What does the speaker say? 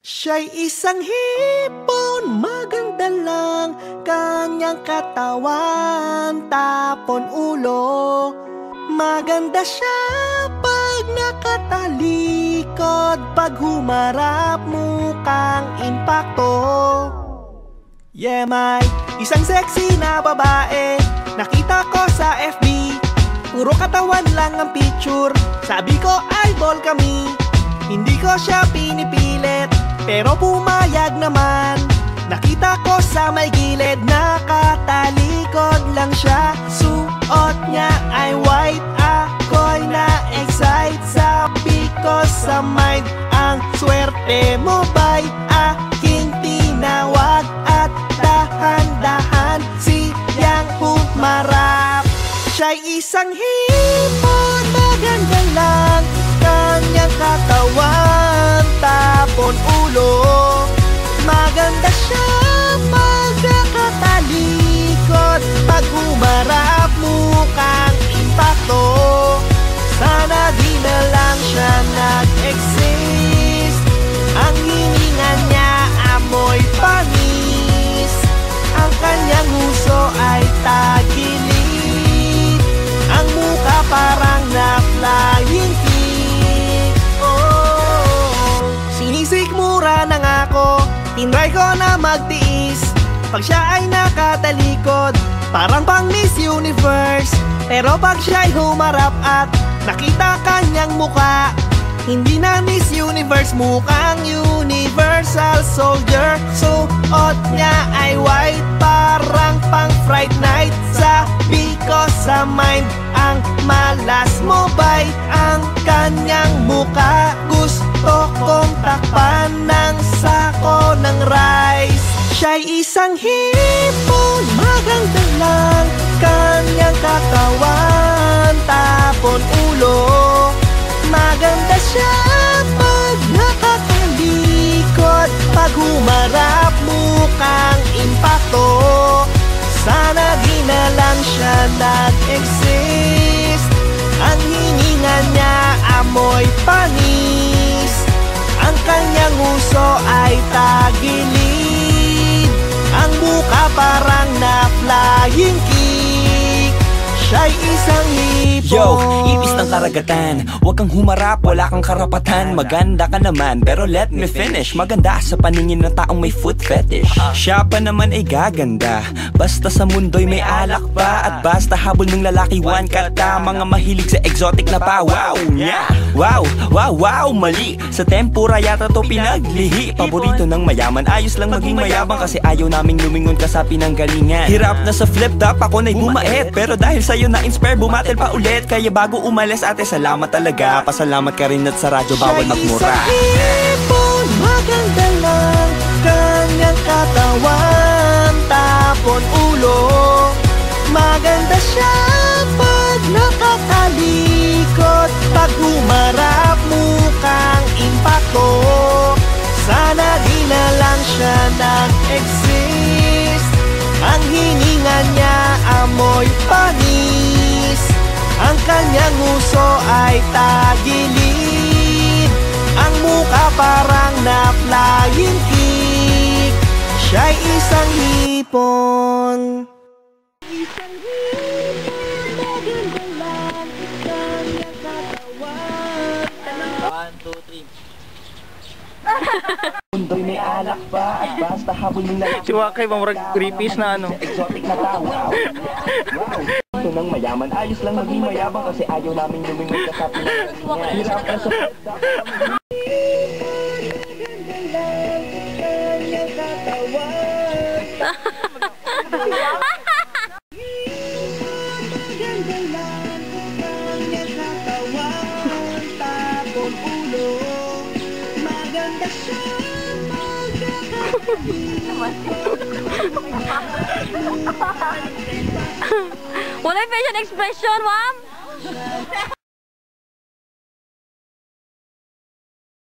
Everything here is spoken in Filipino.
Siya'y isang hipon, maganda lang kanyang katawan, tapon ulo. Maganda siya pag nakatalikod, pag humarap mukhang impacto. Yeah, may isang sexy na babae, nakita ko sa FB. Puro katawan lang ang picture, sabi ko eyeball kami. Hindi ko siya pinipilit, pero pumayag naman. Nakita ko sa may gilid, nakatalikod lang siya. Suot niya ay white, ako'y na-excite. Sabi ko sa mind, ang swerte mo ba'y aking tinawag? At dahan-dahan siyang humarap. Siya'y isang hipon, maganda lang kanyang katawan, tapon ulo. Maganda siya pag nakatalikod, pag humarap mukhang impacto. Sana di na lang siya nag-exist. Ang hininga niya amoy panis, ang kanyang uso ay tagilid, ang mukha parang na-flying kick. Sinisikmura na nga ako, tinry ko na magtiis. Pag siya ay nakatalikod, parang pang Miss Universe. Pero pag siya'y humarap at nakita kanyang mukha, hindi na Miss Universe, mukhang Universal Soldier. Suot niya ay white, parang pang Fright Night. Sabi ko sa mind, ang malas mo ba'y ang kanyang mukha? Gusto kong takpan ng sako ng rice. Siya'y isang hipon, maganda lang kanyang katawan, tapon ulo. Maganda siya pag nakatalikod, pag humarap mukhang impacto. Sana di na lang siya nag-exist. Ang hininga niya amoy panis, ang kanyang uso ay tagilid, ang mukha parang na-flying kick. Siya'y isang hipon. Yo, ipis ng karagatan, huwag kang humarap, wala kang karapatan. Maganda ka naman, pero let me finish. Maganda sa paningin ng taong may foot fetish. Siya pa naman ay gaganda, basta sa mundo'y may alak pa. At basta habol ng lalaki, one kata. Mga mahilig sa exotic na pa. Wow, yeah. Wow, wow, wow, mali. Sa tempura yata to pinaglihi. Paborito ng mayaman, ayos lang maging mayabang, kasi ayaw naming lumingon ka sa pinanggalingan. Hirap na sa flip top, ako na'y bumait, pero dahil sa'yo na-inspire, bumatil pa ulit. Kaya bago umalis ate, salamat talaga. Pasalamat ka rin at sa radyo bawal magmura. Siya'y isang hipon, maganda lang kanyang katawan, tapon ulo. Maganda siya pag nakatalikod, pag humarap mukhang impacto. Sana di na lang siya nag-exist. Ang hininga niya amoy panis, ang kanyang uso ay tagilid, ang mukha parang na-flying kick. Siya'y isang hipon. Isang hipon, maganda lang kanyang katawan. 1, 2, 3. Mundo'y may alak pa, at basta habol ng lalaki. Si Wakay, mamurag creepy na ano. Exotic na tao. Wow. Ito ng mayaman, ayos lang maging mayabang, kasi ayaw namin lumingon ka sa pinanggalingan. Hirap na sa Wala yung facial expression, ma'am.